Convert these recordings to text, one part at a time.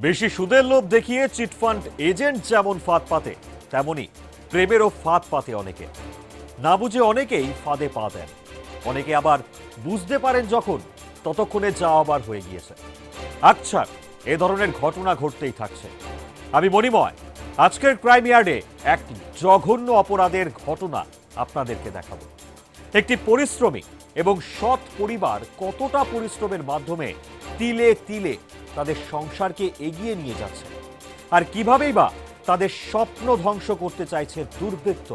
বেশি সুদের লোভ দেখিয়ে চিটফান্ড এজেন্ট যেমন ফাঁদ পাতে, তেমনি প্রেমেরও ফাঁদ পাতে অনেকে। না বুঝে অনেকেই ফাঁদে পা দেন, অনেকে আবার বুঝতে পারেন যখন, ততক্ষণে যা আবার হয়ে গিয়েছে। আচ্ছা, এ ধরনের ঘটনা ঘটতেই থাকছে। আমি মণিময় আজকের ক্রাইম ইয়ার্ডে এক জঘন্য অপরাধের ঘটনা আপনাদেরকে দেখাবো। একটি পরিশ্রমী এবং সৎ পরিবার কতটা পরিশ্রমের মাধ্যমে তিলে তিলে তাদের সংসারকে এগিয়ে নিয়ে যাচ্ছে, আর কিভাবেই বা তাদের স্বপ্ন ধ্বংস করতে চাইছে দুর্বৃত্ত।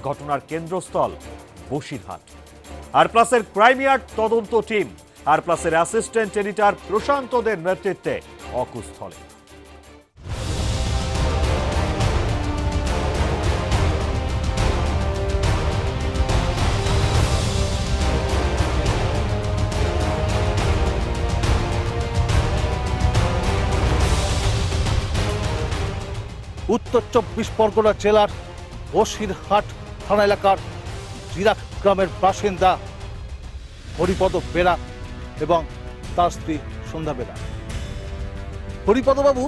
ঘটনার কেন্দ্রস্থল বসিরহাট। আর প্লাসের ক্রাইম ইয়ার্ড তদন্ত টিম আর প্লাসের অ্যাসিস্ট্যান্ট এডিটর প্রশান্তদের নেতৃত্বে অকুস্থলে। উত্তর ২৪ পরগনা জেলার বসিরহাট থানা এলাকার জিরাক গ্রামের বাসিন্দা হরিপদ বেরা এবং তার স্ত্রী সন্ধ্যা বেরা। হরিপদবাবু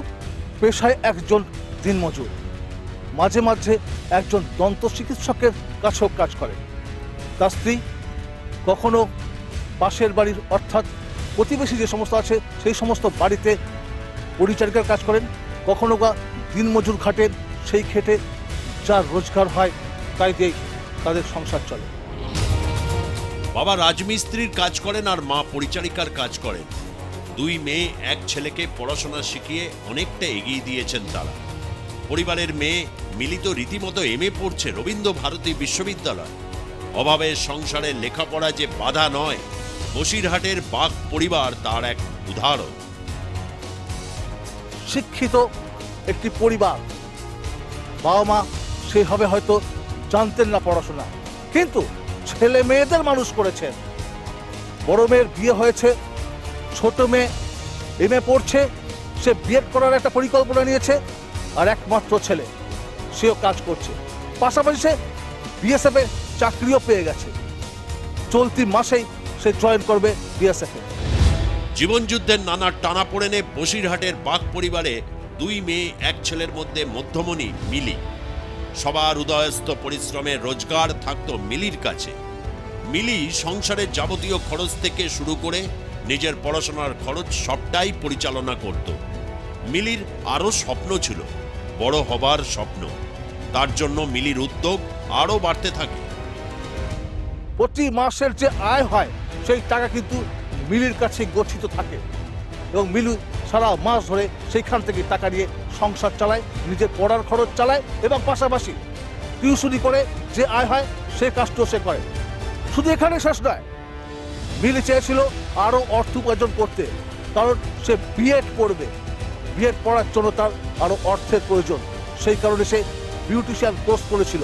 পেশায় একজন দিনমজুর, মাঝে মাঝে একজন দন্ত চিকিৎসকের কাছেও কাজ করেন। তার স্ত্রী কখনো পাশের বাড়ির অর্থাৎ প্রতিবেশী যে সমস্ত আছে সেই সমস্ত বাড়িতে পরিচারিকার কাজ করেন, কখনো বা দিনমজুর খাটেন। সেই খেটে যা রোজগার হয় তাই দিয়ে তাদের সংসার চলে। বাবা রাজমিস্ত্রির কাজ করেন আর মা পরিচারিকার কাজ করেন। দুই মেয়ে এক ছেলেকে পড়াশোনা শিখিয়ে অনেকটা এগিয়ে দিয়েছেন তারা। পরিবারের মেয়ে মিলি তো রীতিমতো এমএ পড়ছে রবীন্দ্র ভারতী বিশ্ববিদ্যালয়। অভাবের সংসারে লেখাপড়া যে বাধা নয়, বসিরহাটের বাগ পরিবার তার এক উদাহরণ। শিক্ষিত একটি পরিবার, বাবা মা সেভাবে হয়তো জানতেন না পড়াশোনা, কিন্তু ছেলে মেয়েদের মানুষ করেছেন। বড় মেয়ের বিয়ে হয়েছে, ছোট মেয়ে এমএ পড়ছে, সে বিএড করার একটা পরিকল্পনা নিয়েছে, আর একমাত্র ছেলে সেও কাজ করছে। পাশাপাশি সে বিএসএফে চাকরিও পেয়ে গেছে, চলতি মাসেই সে জয়েন করবে বিএসএফে। জীবনযুদ্ধের নানা টানাপোড়েনে বসিরহাটের বাগ পরিবারে দুই মেয়ে এক ছেলের মধ্যে মধ্যমণি মিলি। সবার উদয়স্থ পরিশ্রমের রোজগার থাকতো মিলির কাছে। মিলি সংসারের যাবতীয় খরচ থেকে শুরু করে নিজের পড়াশোনার খরচ সবটাই পরিচালনা করত। মিলির আরও স্বপ্ন ছিল, বড় হবার স্বপ্ন। তার জন্য মিলির উদ্যোগ আরও বাড়তে থাকে। প্রতি মাসের যে আয় হয় সেই টাকা কিন্তু মিলির কাছে গচ্ছিত থাকে, এবং মিলু সারা মাস ধরে সেইখান থেকে টাকা নিয়ে সংসার চালায়, নিজের পড়ার খরচ চালায়, এবং পাশাপাশি টিউশনি করে যে আয় হয় সে কাজটাও সে করে। শুধু এখানে শেষ নয়, মিলি চেয়েছিল আরও অর্থ উপার্জন করতে, কারণ সে বিএড পড়বে। বিএড পড়ার জন্য তার আরও অর্থের প্রয়োজন। সেই কারণে সে বিউটিশিয়ান কোর্স করেছিল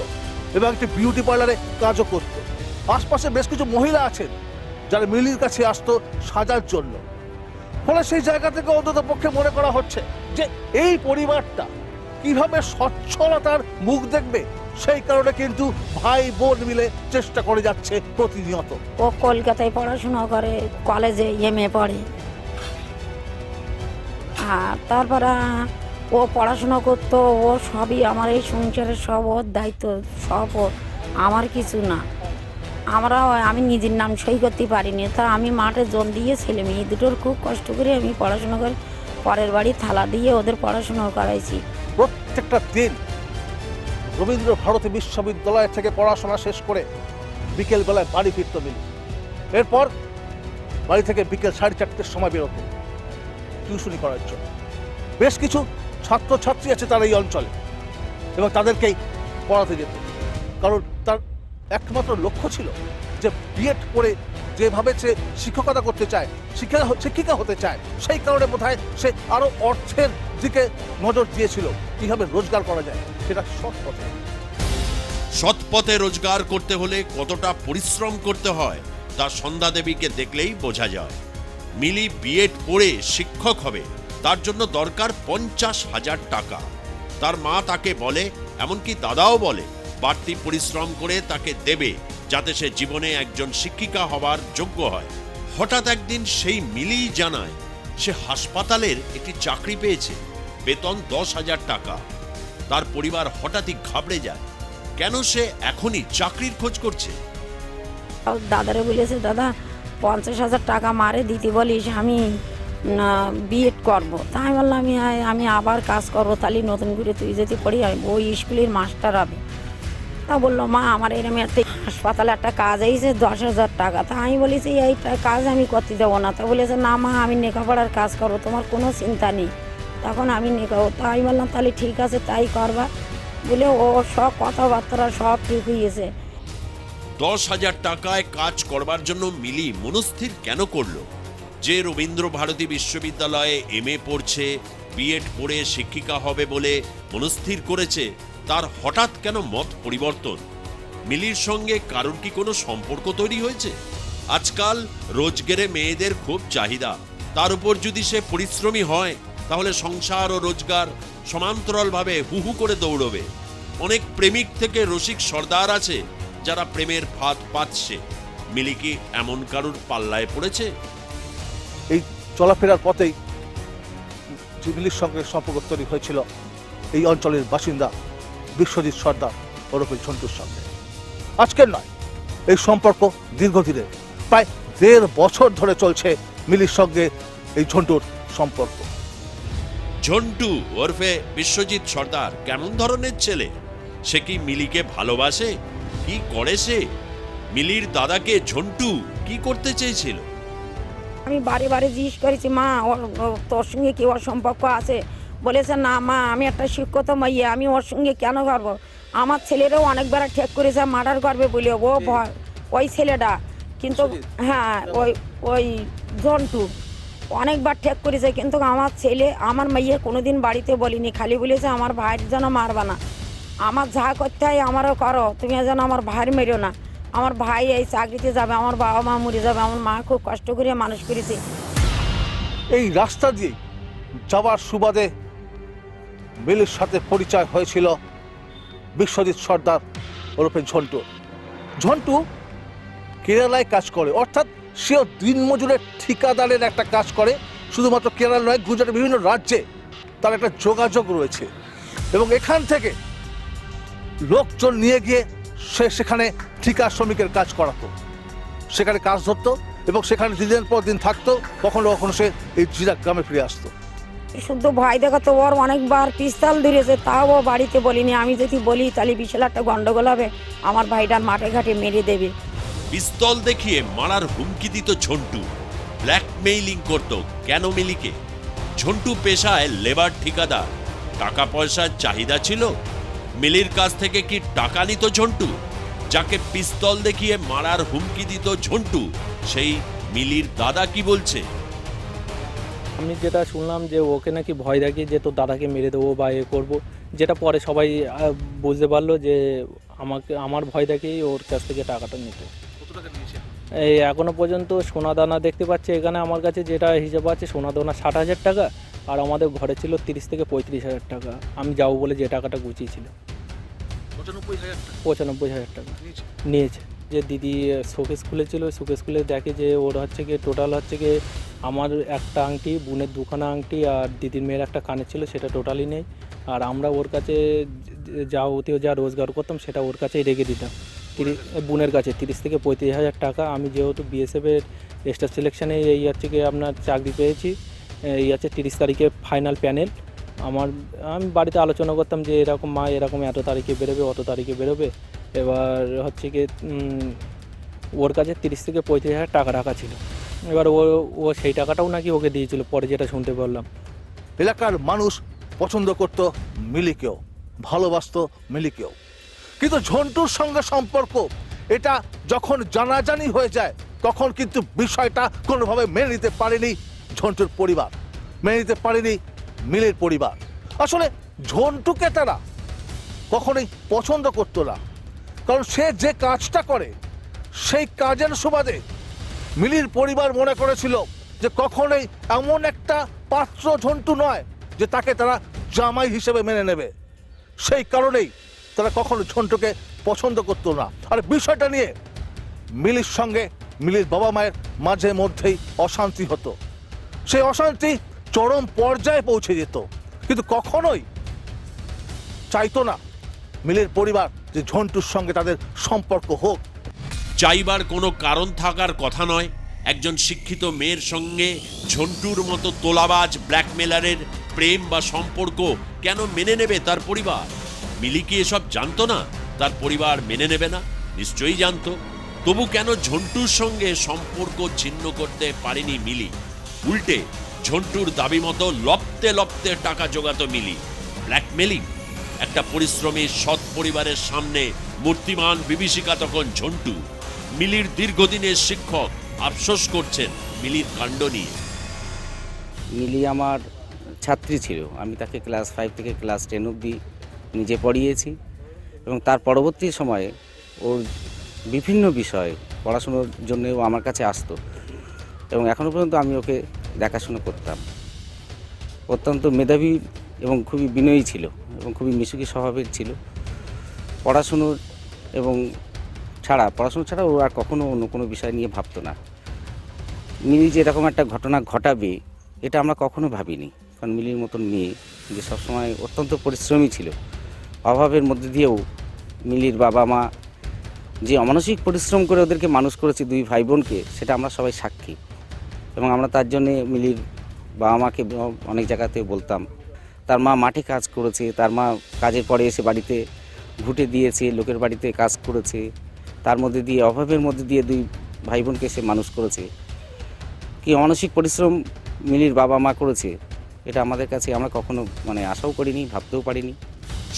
এবং একটি বিউটি পার্লারে কাজও করত। আশপাশে বেশ কিছু মহিলা আছেন যারা মিলির কাছে আসতো সাজার জন্য। ফলে সেই জায়গা থেকে অন্তত পক্ষে মনে করা হচ্ছে যে এই পরিবারটা কিভাবে সচ্ছলতার মুখ দেখবে, সেই কারণে কিন্তু ভাই বোন মিলে চেষ্টা করে যাচ্ছে প্রতিনিয়ত। ও কলকাতায় পড়াশোনা করে, কলেজে এমএ পড়ে। আর তারপরে ও পড়াশোনা করতো, ও সবই আমার এই সংসারের সব ওর দায়িত্ব, সব ওর, আমার কিছু না। আমি নিজের নাম সই করতে পারিনি, তা আমি মাঠে জল দিয়ে ছেলে মেয়ে দুটোর খুব কষ্ট করে আমি পড়াশোনা করে পরের বাড়ি থালা দিয়ে ওদের পড়াশোনা করাইছি। প্রত্যেকটা দিন রবীন্দ্র ভারতী বিশ্ববিদ্যালয় থেকে পড়াশোনা শেষ করে বিকেলবেলায় বাড়ি ফিরত মিলি। এরপর বাড়ি থেকে বিকেল 4:30টার সময় বেরোত টিউশনি করার জন্য। বেশ কিছু ছাত্রছাত্রী আছে তার এই অঞ্চলে, এবং তাদেরকেই পড়াতে যেত, কারণ তার একমাত্র লক্ষ্য ছিল যে বিএড করে যেভাবে সে শিক্ষকতা করতে চায়, শিক্ষিকা হতে চায়, সেই কারণে বোধহয় সে আরও অর্থের দিকে নজর দিয়েছিল, কিভাবে রোজগার করা যায় সেটা সৎ পথে। সৎ পথে রোজগার করতে হলে কতটা পরিশ্রম করতে হয় তা সন্ধ্যা দেবীকে দেখলেই বোঝা যায়। মিলি বিএড পড়ে শিক্ষক হবে, তার জন্য দরকার 50,000 টাকা। তার মা তাকে বলে, এমনকি দাদাও বলে, বাড়তি পরিশ্রম করে তাকে দেবে যাতে সে জীবনে একজন শিক্ষিকা হবার যোগ্য হয়। হঠাৎ একদিন সেই মিলিই জানায় সে হাসপাতালের একটি চাকরি পেয়েছে, বেতন 10,000 টাকা। তার পরিবার হঠাৎই ঘাবড়ে যায়। কেন সে এখনই চাকরির খোঁজ করছে? দাদারে বলেছে, দাদা 50,000 টাকা মারে দিতে বলিস, আমি বিএড করবো। তা আমি বললাম আমি আবার কাজ করবো, তাহলে নতুন করে তুই যদি পড়ি ওই স্কুলের মাস্টার হবে। তা বললো, মা আমার এরকম একটা হাসপাতালে একটা কাজ এইছে 10,000 টাকা। তা আমি বলেছি এইটা কাজ আমি করতে দেবো না। তা বলেছে, না মা আমি লেখাপড়ার কাজ করবো, তোমার কোনো চিন্তা নেই। তখন আমি নেকাবো। তা আমি বললাম তাহলে ঠিক আছে তাই করবা বলে ও সব কথাবার্তা সব ঠিক হয়েছে। 10,000 টাকায় কাজ করবার জন্য মিলি মনস্থির কেন করলো? যে রবীন্দ্র ভারতী বিশ্ববিদ্যালয়ে MA পড়ছে, বিএড পড়ে শিক্ষিকা হবে বলে মনস্থির করেছে, তার হঠাৎ কেন মত পরিবর্তন? মিলির সঙ্গে কারোর কি কোনো সম্পর্ক তৈরি হয়েছে? আজকাল রোজগারে মেয়েদের খুব চাহিদা। তার উপর যদি সে পরিশ্রমী হয়, তাহলে সংসার ও রোজগার সমান্তরালভাবে হুহু করে দৌড়বে। অনেক প্রেমিক থেকে রসিক সর্দার আছে যারা প্রেমের ফাঁদ পাচ্ছে। মিলি কি এমন কারুর পাল্লায় পড়েছে? এই চলাফেরার পথেই মিলির সঙ্গে সম্পর্ক তৈরি হয়েছিল এই অঞ্চলের বাসিন্দা বিশ্বজিৎ সর্দার ওরফে ঝন্টুর সঙ্গে। আজকের নয়, এই সম্পর্ক দীর্ঘদিনের, প্রায় 1.5 বছর ধরে চলছে মিলির সঙ্গে এই ঝন্টুর সম্পর্ক। ঝন্টু ওরফে বিশ্বজিৎ সর্দার কেমন ধরনের ছেলে? সে কি মিলিকে ভালোবাসে? কি করে সে? মিলির দাদাকে ঝন্টু কি করতে চেয়েছিল? আমি বারে বারে জিজ্ঞেস করেছি, মা তোর সঙ্গে কি ওর সম্পর্ক আছে? বলেছে, না মা আমি একটা শিক্ষিত মাইয়া, আমি ওর সঙ্গে কেন করবো? আমার ছেলেরও অনেকবার ঠেক করেছে মার্ডার করবে বলে ও ভয়, ওই ছেলেটা। কিন্তু হ্যাঁ ওই ঝন্টু অনেকবার ঠেক করেছে, কিন্তু আমার ছেলে আমার মাইয়া কোনোদিন বাড়িতে বলিনি, খালি বলেছে আমার ভাইয়ের যেন মারবা না, আমার যা করতে হয় আমারও করো, তুমি যেন আমার ভাইয়ের মেরো না, আমার ভাই এই চাকরিতে যাবে, আমার বাবা মা মরে যাবে, আমার মা খুব কষ্ট করে মানুষ করেছে। এই রাস্তা দিয়ে যাওয়ার সুবাদে মিলির সাথে পরিচয় হয়েছিল বিশ্বজিৎ সর্দার ওরফে ঝন্টু। ঝন্টু কেরালায় কাজ করে, অর্থাৎ সেও দিনমজুরের ঠিকাদারের একটা কাজ করে। শুধুমাত্র কেরালা নয়, গুজরাটের বিভিন্ন রাজ্যে তার একটা যোগাযোগ রয়েছে এবং এখান থেকে লোকজন নিয়ে গিয়ে সে সেখানে ঠিকা শ্রমিকের কাজ করাতো, সেখানে কাজ ধরতো এবং সেখানে দিনের পর দিন থাকতো। কখনো কখনো সে এই জিরাট গ্রামে ফিরে আসতো। শুধু ভয় দেখাতো, ওর অনেকবার পিস্তল ধরেছে, তাও ও বাড়িতে বলিনি। আমি যদি বলি তাহলে বিশাল একটা গন্ডগোল হবে, আমার ভাইটার মাঠে ঘাটে মেরে দেবে। পিস্তল দেখিয়ে মারার হুমকি দিত ঝন্টু, ব্ল্যাকমেইলিং করত কেন মিলিকে? ঝন্টু পেশায় লেবার ঠিকাদার, টাকা পয়সার চাহিদা ছিল। মিলির কাছ থেকে কি টাকা নিত ঝন্টু? যাকে পিস্তল দেখিয়ে মারার হুমকি দিত ঝন্টু, সেই মিলির দাদা কি বলছে? আমি যেটা শুনলাম যে ওকে নাকি ভয় দেখিয়ে যে তোর দাদাকে মেরে দেবো বা এ করবো, যেটা পরে সবাই বুঝতে পারলো যে আমার ভয় দেখিয়েই ওর কাছ থেকে টাকাটা নিত। এই এখনো পর্যন্ত সোনা দানা দেখতে পাচ্ছি এখানে আমার কাছে, যেটা হিসাব আছে সোনা দানা 60,000 টাকা, আর আমাদের ঘরে ছিল 30 থেকে 35,000 টাকা। আমি যাবো বলে যে টাকাটা গুছিয়েছিল 95,000 টাকা নিয়েছে। যে দিদি শোকেস খুলেছিল, শোকেস খুলে দেখে যে ওর হচ্ছে গিয়ে টোটাল হচ্ছে গিয়ে আমার একটা আংটি, বোনের 2খানা আংটি আর দিদির মেয়ের একটা কানে ছিল, সেটা টোটালি নেই। আর আমরা ওর কাছে যাবতীয় যা রোজগার করতাম সেটা ওর কাছেই রেখে দিতাম, বোনের কাছে 30 থেকে 35,000 টাকা। আমি যেহেতু বিএসএফের স্টাফ সিলেকশানে এই হচ্ছে গিয়ে আপনার চাকরি পেয়েছি, এই হচ্ছে 30 তারিখে ফাইনাল প্যানেল। আমি বাড়িতে আলোচনা করতাম যে এরকম মা এরকম এত তারিখে বেরোবে, অত তারিখে বেরোবে। এবার হচ্ছে গিয়ে ওর কাছে 30 থেকে 35,000 টাকা রাখা ছিল। এবার ও সেই টাকাটাও নাকি ওকে দিয়েছিল, পরে যেটা শুনতে পারলাম। এলাকার মানুষ পছন্দ করত মিলিকেও, ভালোবাসত মিলিকেও, কিন্তু ঝন্টুর সঙ্গে সম্পর্ক এটা যখন জানাজানি হয়ে যায় তখন কিন্তু বিষয়টা কোনোভাবে মেনে নিতে পারেনি ঝন্টুর পরিবার, মেনে নিতে পারেনি মিলির পরিবার। আসলে ঝন্টুকে তারা কখনোই পছন্দ করতো না, কারণ সে যে কাজটা করে সেই কাজের সুবাদে মিলির পরিবার মনে করেছিল যে কখনোই এমন একটা পাত্র ঝন্টু নয় যে তাকে তারা জামাই হিসেবে মেনে নেবে। সেই কারণেই তারা কখনো ঝন্টুকে পছন্দ করতো না। আর বিষয়টা নিয়ে মিলির সঙ্গে মিলির বাবা মায়ের মাঝে মধ্যেই অশান্তি হতো। সেই অশান্তি চরম পর্যায়ে পৌঁছে যেত, কিন্তু কখনোই চাইতো না মিলির পরিবার যে ঝন্টুর সঙ্গে তাদের সম্পর্ক হোক। চাইবার কোনো কারণ থাকার কথা নয়। একজন শিক্ষিত মেয়ের সঙ্গে ঝন্টুর মতো তোলাবাজ ব্ল্যাকমেলারের প্রেম বা সম্পর্ক কেন মেনে নেবে তার পরিবার? মিলি কি এসব জানতো না? তার পরিবার মেনে নেবে না? নিশ্চয়ই জানতো। তবু কেন ঝন্টুর সঙ্গে সম্পর্ক ছিন্ন করতে পারেনি মিলি? উল্টে ঝন্টুর দাবি মতো লপ্তে লপ্তে টাকা জোগাতো মিলি। ব্ল্যাকমেলিং। একটা পরিশ্রমী সৎ পরিবারের সামনে মূর্তিমান বিভীষিকা তখন ঝন্টু। মিলির দীর্ঘদিনের শিক্ষক আফসোস করছেন মিলির কাণ্ড নিয়ে। মিলি আমার ছাত্রী ছিল। আমি তাকে ক্লাস 5 থেকে ক্লাস 10 অবধি নিজে পড়িয়েছি এবং তার পরবর্তী সময়ে ওর বিভিন্ন বিষয়ে পড়াশুনোর জন্যও আমার কাছে আসতো এবং এখনও পর্যন্ত আমি ওকে দেখাশোনা করতাম। অত্যন্ত মেধাবী এবং খুবই বিনয়ী ছিল এবং খুবই মিশুকি স্বভাবের ছিল। পড়াশুনো ছাড়া ও আর কখনো অন্য কোনো বিষয় নিয়ে ভাবতো না। মিলি যে এরকম একটা ঘটনা ঘটাবে এটা আমরা কখনো ভাবিনি, কারণ মিলির মতন মেয়ে যে সবসময় অত্যন্ত পরিশ্রমী ছিল। অভাবের মধ্যে দিয়েও মিলির বাবা মা যে অমানসিক পরিশ্রম করে ওদেরকে মানুষ করেছে, দুই ভাই বোনকে, সেটা আমরা সবাই সাক্ষী। এবং আমরা তার জন্যে মিলির বাবা মাকে অনেক জায়গাতে বলতাম। তার মা মাঠে কাজ করেছে, তার মা কাজের পরে এসে বাড়িতে ঘুঁটে দিয়েছে, লোকের বাড়িতে কাজ করেছে, তার মধ্যে দিয়ে অভাবের মধ্যে দিয়ে দুই ভাই বোনকে সে মানুষ করেছে। কি অমানসিক পরিশ্রম মিলির বাবা মা করেছে এটা আমাদের কাছে আমরা কখনো আশাও করিনি, ভাবতেও পারিনি।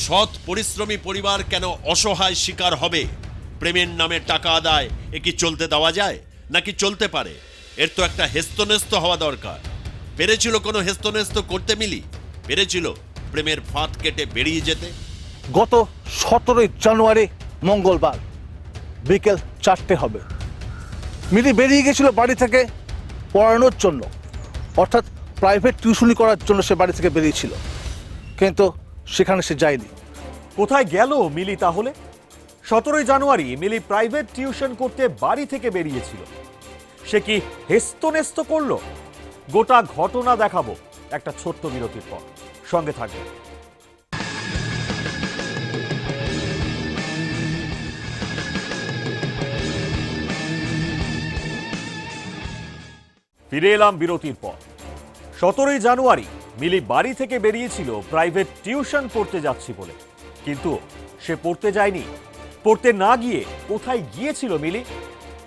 সৎ পরিশ্রমী পরিবার কেন অসহায় শিকার হবে? প্রেমের নামে টাকা আদায় এ কি চলতে দেওয়া যায়? নাকি চলতে পারে? এর তো একটা হেস্তনেস্ত হওয়া দরকার। পেরেছিল কোনো হেস্তনেস্ত করতে মিলি? পেরেছিল প্রেমের ফাঁদ কেটে বেরিয়ে যেতে? গত 17 জানুয়ারি মঙ্গলবার বিকেল 4টে হবে মিলি বেরিয়ে গেছিল বাড়ি থেকে পড়ানোর জন্য, অর্থাৎ প্রাইভেট টিউশনি করার জন্য সে বাড়ি থেকে বেরিয়েছিল, কিন্তু সেখানে সে যায়নি। কোথায় গেল মিলি তাহলে? 17 জানুয়ারি মিলি প্রাইভেট টিউশন করতে বাড়ি থেকে বেরিয়েছিল। সে কি হেস্তনেস্ত করলো? গোটা ঘটনা দেখাবো একটা ছোট্ট বিরতির পর। সঙ্গে থাকবে। ফিরে এলাম বিরতির পর। 17 জানুয়ারি মিলি বাড়ি থেকে বেরিয়েছিল প্রাইভেট টিউশন পড়তে যাচ্ছি বলে, কিন্তু সে পড়তে যায়নি। পড়তে না গিয়ে কোথায় গিয়েছিল মিলি?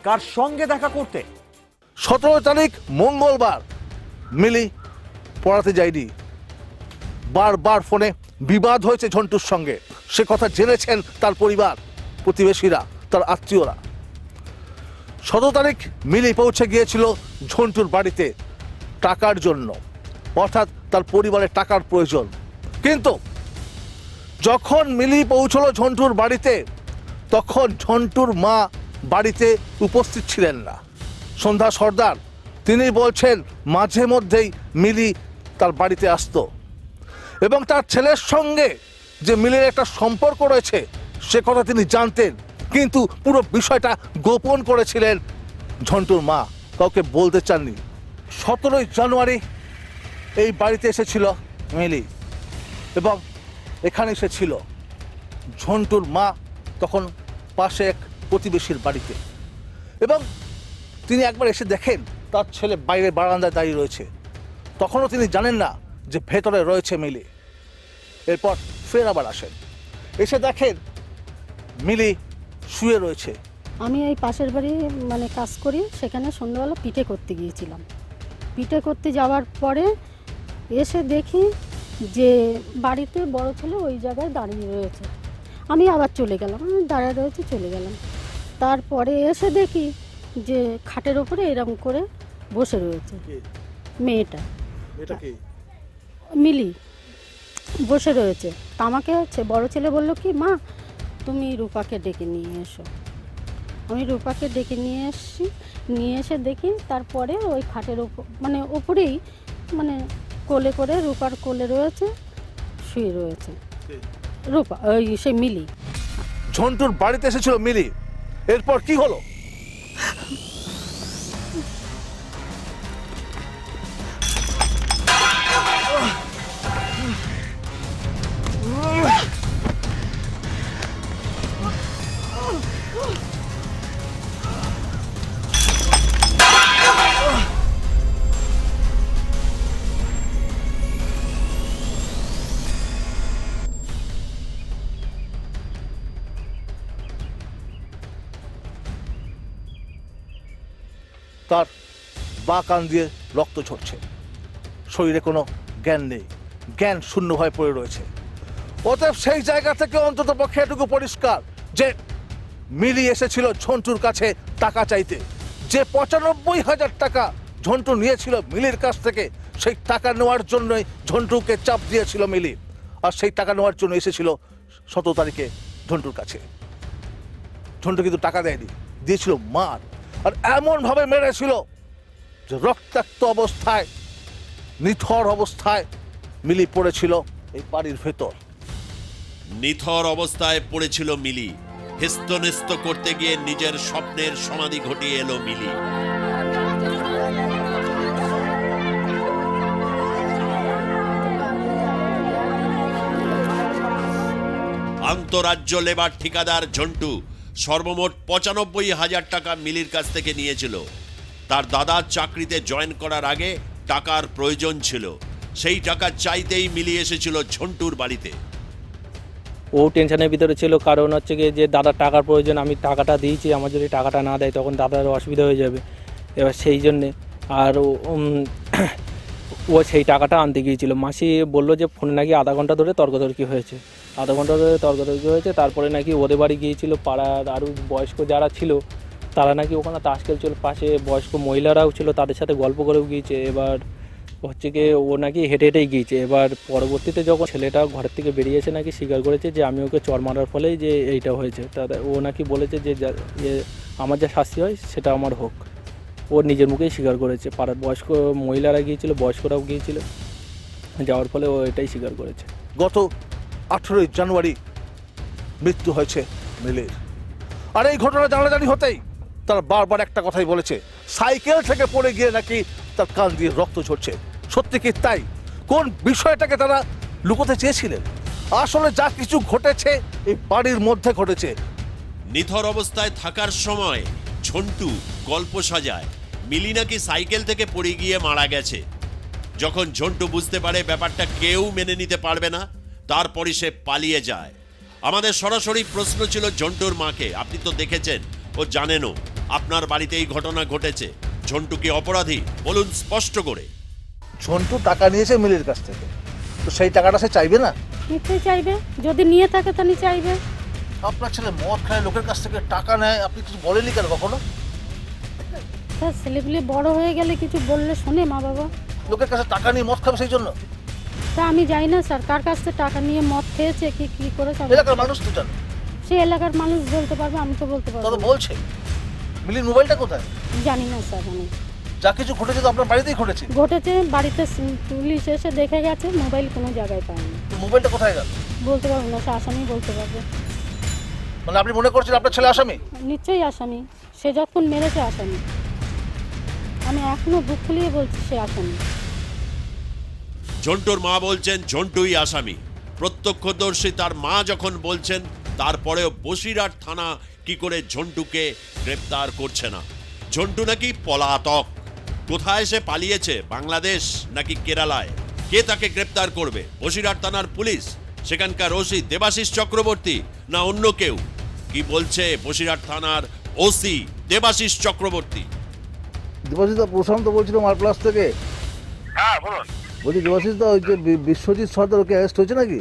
কার সঙ্গে দেখা করতে? 17 তারিখ মঙ্গলবার মিলি পড়াতে যায়নি। বারবার ফোনে বিবাদ হয়েছে ঝন্টুর সঙ্গে, সে কথা জেনেছেন তার পরিবার, প্রতিবেশীরা, তার আত্মীয়রা। 17 তারিখ মিলি পৌঁছে গিয়েছিল ঝন্টুর বাড়িতে টাকার জন্য, অর্থাৎ তার পরিবারের টাকার প্রয়োজন। কিন্তু যখন মিলি পৌঁছলো ঝন্টুর বাড়িতে, তখন ঝন্টুর মা বাড়িতে উপস্থিত ছিলেন না। সন্ধ্যা সর্দার তিনি বলছেন মাঝে মধ্যেই মিলি তার বাড়িতে আসতো এবং তার ছেলের সঙ্গে যে মিলির একটা সম্পর্ক রয়েছে সে কথা তিনি জানতেন, কিন্তু পুরো বিষয়টা গোপন করেছিলেন ঝন্টুর মা, কাউকে বলতে চাননি। 17 জানুয়ারি এই বাড়িতে এসেছিল মিলি এবং এখানে এসেছিল ঝন্টুর মা তখন পাশে এক প্রতিবেশীর বাড়িতে, এবং তিনি একবার এসে দেখেন তার ছেলে বাইরে বারান্দায় দাঁড়িয়ে রয়েছে। তখনও তিনি জানেন না যে ভেতরে রয়েছে মিলি। এরপর ফের আবার আসেন, এসে দেখেন মিলি শুয়ে রয়েছে। আমি এই পাশের বাড়ি কাজ করি, সেখানে সন্ধ্যাবেলা পিঠে করতে গিয়েছিলাম। পিঠে করতে যাওয়ার পরে এসে দেখি যে বাড়িতে বড় ছেলে ওই জায়গায় দাঁড়িয়ে রয়েছে। আমি আবার চলে গেলাম, দাঁড়িয়ে রয়েছে, চলে গেলাম। তারপরে এসে দেখি যে খাটের ওপরে এরকম করে বসে রয়েছে মেয়েটা, মিলি বসে রয়েছে। তা আমাকে বড় ছেলে বলল কি, মা তুমি রূপাকে ডেকে নিয়ে এসো। আমি রূপাকে ডেকে নিয়ে এসছি, নিয়ে এসে দেখি তারপরে ওই খাটের ওপর ওপরেই কোলে করে রূপার কোলে রয়েছে, শুয়ে রয়েছে রূপা, ওই সে মিলি। ঝন্টুর বাড়িতে এসেছিল মিলি, এরপর কি হলো? তার বা কান দিয়ে রক্ত ঝরছে, শরীরে কোনো জ্ঞান নেই, জ্ঞান শূন্য হয়ে পড়ে রয়েছে। অতএব সেই জায়গা থেকে অন্তত পক্ষে এটুকু পরিষ্কার যে মিলি এসেছিল ঝন্টুর কাছে টাকা চাইতে। যে ৯৫,০০০ টাকা ঝন্টু নিয়েছিল মিলির কাছ থেকে, সেই টাকা নেওয়ার জন্যই ঝন্টুকে চাপ দিয়েছিল মিলি, আর সেই টাকা নেওয়ার জন্য এসেছিল ১৭ তারিখে ঝন্টুর কাছে। ঝন্টু কিন্তু টাকা দেয়নি, দিয়েছিল মার, আর এমনভাবে মেরেছিল যে রক্তাক্ত অবস্থায়, নিথর অবস্থায় মিলি পড়েছিল এই বাড়ির ভেতর। নিথর অবস্থায় পড়েছিল মিলি। হেস্তনেস্ত করতে গিয়ে নিজের স্বপ্নের সমাধি ঘটিয়ে এলো মিলি। আন্তরাজ্য লেবার ঠিকাদার ঝন্টু সর্বমোট ৯৫,০০০ টাকা মিলির কাছ থেকে নিয়েছিল। তার দাদার চাকরিতে জয়েন করার আগে টাকার প্রয়োজন ছিল, সেই টাকা চাইতেই মিলি এসেছিল ঝন্টুর বাড়িতে। ও টেনশনের ভিতরে ছিল, কারণ হচ্ছে গিয়ে যে দাদার টাকার প্রয়োজন, আমি টাকাটা দিয়েছি, আমার যদি টাকাটা না দেয় তখন দাদার অসুবিধা হয়ে যাবে। এবার সেই জন্যে আর ও সেই টাকাটা আনতে গিয়েছিল। মাসি বললো যে ফোনে নাকি আধা ঘন্টা ধরে তর্কতর্কি হয়েছে, আধা ঘন্টা ধরে তর্কতর্কি হয়েছে। তারপরে নাকি ওদের বাড়ি গিয়েছিল, পাড়ার আরও বয়স্ক যারা ছিল তারা নাকি ওখানে তাস খেলছিল, পাশে বয়স্ক মহিলারাও ছিল, তাদের সাথে গল্প করেও গিয়েছে। এবার হচ্ছে গিয়ে ও নাকি হেঁটে হেঁটেই গিয়েছে। এবার পরবর্তীতে যখন ছেলেটা ঘরের থেকে বেরিয়েছে নাকি স্বীকার করেছে যে আমি ওকে চড় মারার ফলেই যে এইটা হয়েছে। ও নাকি বলেছে যে আমার যা শাস্তি হয় সেটা আমার হোক। ও নিজের মুখেই স্বীকার করেছে। পাড়ার বয়স্ক মহিলারা গিয়েছিল, বয়স্করাও গিয়েছিল, যাওয়ার ফলে ও এটাই স্বীকার করেছে। গত ১৮ই জানুয়ারি মৃত্যু হয়েছে মিলির। আর এই ঘটনা জানাজানি হতেই তারা বারবার একটা কথাই বলেছে, সাইকেল থেকে পড়ে গিয়ে নাকি তার কান দিয়ে রক্ত ঝরছে। সত্যি কি তাই? কোন বিষয়টাকে তারা লুকোতে চেয়েছিলেন? আসলে যা কিছু ঘটেছে এই বাড়ির মধ্যে ঘটেছে। নিথর অবস্থায় থাকার সময় ঝন্টু গল্প সাজায় মিলি নাকি সাইকেল থেকে পড়ে গিয়ে মারা গেছে। যখন ঝন্টু বুঝতে পারে ব্যাপারটা কেউ মেনে নিতে পারবে না, তারপরই সে পালিয়ে যায়। আমাদের সরাসরি প্রশ্ন ছিল ঝন্টুর মাকে, আপনি তো দেখেছেন, ও জানেনও আপনার বাড়িতে এই ঘটনা ঘটেছে, ঝন্টু কি অপরাধী? বলুন স্পষ্ট করে। ঝন্টু টাকা নিয়েছে মিলির কাছ থেকে, তো সেই টাকাটা সে চাইবে না? নিশ্চয়ই চাইবে, যদি নিয়ে থাকে তাহলে চাইবে। আপনার ছেলে মদ খায়, লোকের কাছ থেকে টাকা নেয়, আপনি কিছু বলেননি কেন কখনো? স্যার ছেলেগুলি বড় হয়ে গেলে কিছু বললে শোনে মা বাবা? লোকের কাছে টাকা নিয়ে মদ খাবে সেই জন্য? তা আমি জানি না স্যার কার কাছ থেকে টাকা নিয়ে মদ খেয়েছে, কি করেছে। এলাকার মানুষ তো জানে, সে এলাকার মানুষ বলতে পারবে, আমি তো বলতে পারবো তবে না। বলছে মিলির মোবাইলটা কোথায়? জানি না স্যার। আমি যা কিছু ঘটেছে তো আপনার বাড়িতেই ঘটেছে। ঘটেছে, বাড়িতে পুলিশ এসে দেখে গেছে, মোবাইল কোনো জায়গায় পায়নি। তো মোবাইলটা কোথায় গেল? বলতে পারবো না, সে আসামি বলতে পারবে। মানে আপনি মনে করছেন আপনার ছেলে আসামি? নিশ্চয়ই আসামি, সে যখন মেরেছে আসামি। আমি এখনো বুক ফুলিয়ে বলছি সে আসামি। ঝন্টুর মা বলছেন ঝন্টুই আসামি। প্রত্যক্ষদর্শী তার মা যখন বলছেন, তারপরেও বসিরহাট থানা কি করে ঝন্টুকে গ্রেপ্তার করছে না? ঝন্টু নাকি পলাতক। কোথায় সে পালিয়েছে, বাংলাদেশ নাকি কেরালায়? কে তাকে গ্রেপ্তার করবে? বসিরহাট থানার পুলিশ, সেখানকার ওসি দেবাশিস চক্রবর্তী, না অন্য কেউ? কি বলছে বসিরহাট থানার ওসি দেবাশিস চক্রবর্তী? দেবাশিস দা, প্রশান্ত বলছিল মারপ্লাস থেকে। হ্যাঁ বলুন। বলছি দেবাশিস দা, ওই যে বিশ্বজিৎ সর্দার, ওকে অ্যারেস্ট হয়েছে নাকি?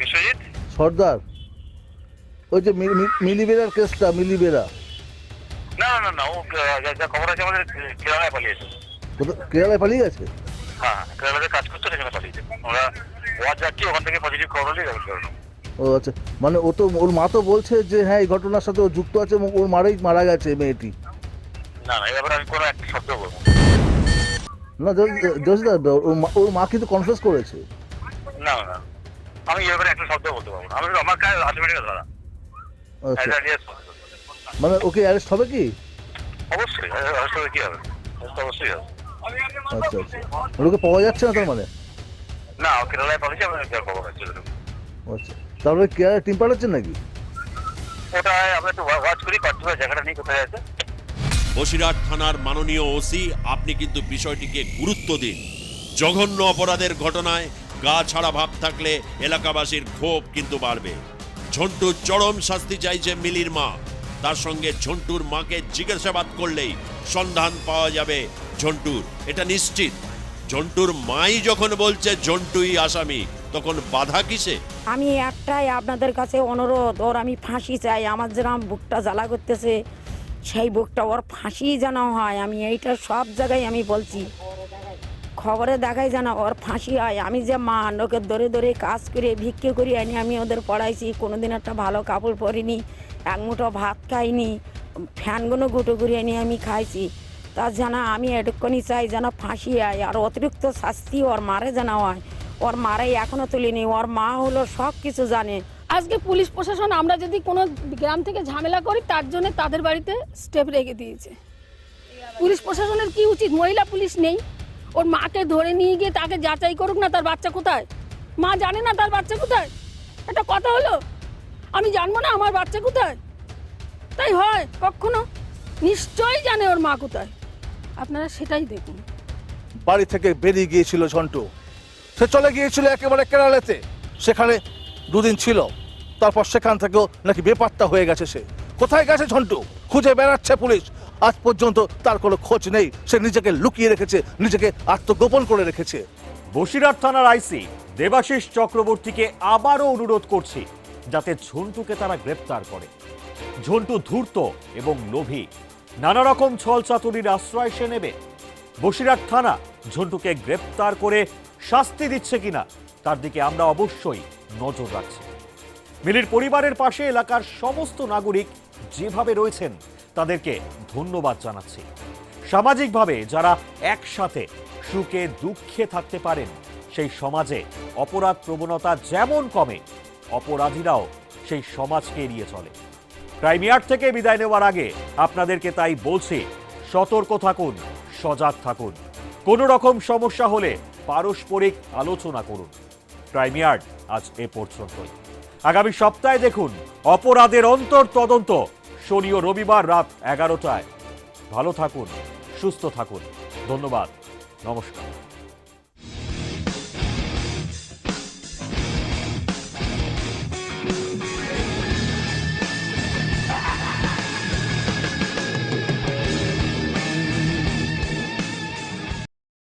বিশ্বজিৎ সর্দার, ওই যে মিলিবেরার কেসটা, মিলিবেরা। না না না, ও যা খবর আছে আমাদের কেরালায় পালিয়েছে। কেরালায় পালিয়ে গেছে? হ্যাঁ, কেরালাতে কাজ করতে সেখানে পালিয়েছে। ওরা ওয়াজ যাচ্ছে, ওখান থেকে পজিটিভ খবর হলেই যাবে। ও আচ্ছা, মানে ও তো, ওর মা তো বলছে যে হ্যাঁ এই ঘটনার সাথে ও যুক্ত আছে এবং ওর মারাই মারা গেছে মেয়েটি। না না, এই ব্যাপারে আমি কোনো একটা শব্দ বলবো না দেবাশিস দা, ওর মা কিন্তু কনফেস করেছে। না না, আমি এই ব্যাপারে একটা শব্দ বলতে পারবো না। আমি আমার কাছে আলটিমেটলি ধরা। আচ্ছা, মানে ওকে অ্যারেস্ট হবে কি? অবশ্যই আসলে কি হবে, অবশ্যই হবে। আচ্ছা আচ্ছা, ওকে পাওয়া যাচ্ছে না তার মানে? না, ও কেরালায় পালিয়েছে, আমি খবর আছে। আচ্ছা, তারপরে কেরালায় টিম পাঠাচ্ছেন নাকি? ওটা আমরা একটু ওয়াচ করি, পার্টিকুলার জায়গাটা নিয়ে কোথায় আছে। বসিরহাট থানার মাননীয় ওসি, আপনি কিন্তু বিষয়টিকে গুরুত্ব দিন। জঘন্য অপরাধের ঘটনায় গা ছাড়া ভাব থাকলে এলাকাবাসীর ক্ষোভ কিন্তু বাড়বে। ঝন্টু চরম শাস্তি চাইছে মিলির মা, তার সঙ্গে ঝন্টুর মাকে জিজ্ঞাসাবাদ করলেই সন্ধান পাওয়া যাবে ঝন্টুর, এটা নিশ্চিত। ঝন্টুর মাই যখন বলছে ঝন্টুই আসামি, তখন বাধা কিসে? আমি একটাই আপনাদের কাছে অনুরোধ, ওর আমি ফাঁসি চাই। আমার যেরকম বুকটা জ্বালা করতেছে, সেই বুকটা ওর ফাঁসি যেন হয়। আমি এইটা সব জায়গায় আমি বলছি, খবরে দেখাই যেন ওর ফাঁসি হয়। আমি যে মা, লোকের ধরে ধরে কাজ করে ভিক্ষে করি আনি, আমি ওদের পড়াইছি, কোনোদিন একটা ভালো কাপড় পরিনি, এক মুঠো ভাত খাইনি, ফ্যানগুলো গুটো করে আনি আমি খাইছি। তা যেন আমি এটুকুনি চাই যেন ফাঁসি হয়, আর অতিরিক্ত শাস্তি ওর মারে যেন হয়। ওর মারাই এখনো তুলিনি, ওর মা হলো সব কিছু জানে। আজকে পুলিশ প্রশাসন, আমরা যদি কোনো গ্রাম থেকে ঝামেলা করি তার জন্য তাদের বাড়িতে স্টেপ রেখে দিয়েছে। পুলিশ প্রশাসনের কি উচিত? মহিলা পুলিশ নেই, ওর মাকে ধরে নিয়ে গিয়ে তাকে যাচাই করুক না তার বাচ্চা কোথায়। মা জানে না তার বাচ্চা কোথায়? একটা কথা হলো, আমি জানবো না আমার বাচ্চা কোথায়? তাই হয় কখনো? নিশ্চয়ই জানে ওর মা কোথায়। আপনারা সেটাই দেখুন। বাড়ি থেকে বেরিয়ে গিয়েছিল ঝন্টু, সে চলে গিয়েছিল একেবারে কেরালাতে, সেখানে দুদিন ছিল, তারপর সেখান থেকেও নাকি বেপাত্তা হয়ে গেছে। সে কোথায় গেছে ঝন্টু খুঁজে বেড়াচ্ছে পুলিশ, আজ পর্যন্ত তার কোনো খোঁজ নেই। সে নিজেকে লুকিয়ে রেখেছে, নিজেকে আত্মগোপন করে রেখেছে। বসিরহাট থানার আইসি দেবাশিস চক্রবর্তীকে আবারও অনুরোধ করছি যাতে ঝন্টুকে তারা গ্রেপ্তার করে। ঝন্টু ধূর্ত এবং লোভী, নানা রকম ছলচাতুরির আশ্রয় সে নেবে। বসিরহাট থানা ঝন্টুকে গ্রেপ্তার করে শাস্তি দিচ্ছে কিনা তার দিকে আমরা অবশ্যই নজর রাখছি। মিলির পরিবারের পাশে এলাকার সমস্ত নাগরিক যেভাবে রয়েছেন তাদেরকে ধন্যবাদ জানাচ্ছি। সামাজিকভাবে যারা একসাথে সুখে দুঃখে থাকতে পারেন, সেই সমাজে অপরাধ প্রবণতা যেমন কমে, অপরাধীরাও সেই সমাজকে এড়িয়ে চলে। ক্রাইমিয়ার থেকে বিদায় নেওয়ার আগে আপনাদেরকে তাই বলছি, সতর্ক থাকুন, সজাগ থাকুন। কোনো রকম সমস্যা হলে পারস্পরিক আলোচনা করুন। ক্রাইমিয়ার আজ এ পর্যন্তই। আগামী সপ্তাহে দেখুন অপরাধের অন্তর তদন্ত, শনি ও রবিবার রাত 11টায়। ভালো থাকুন, সুস্থ থাকুন। ধন্যবাদ, নমস্কার।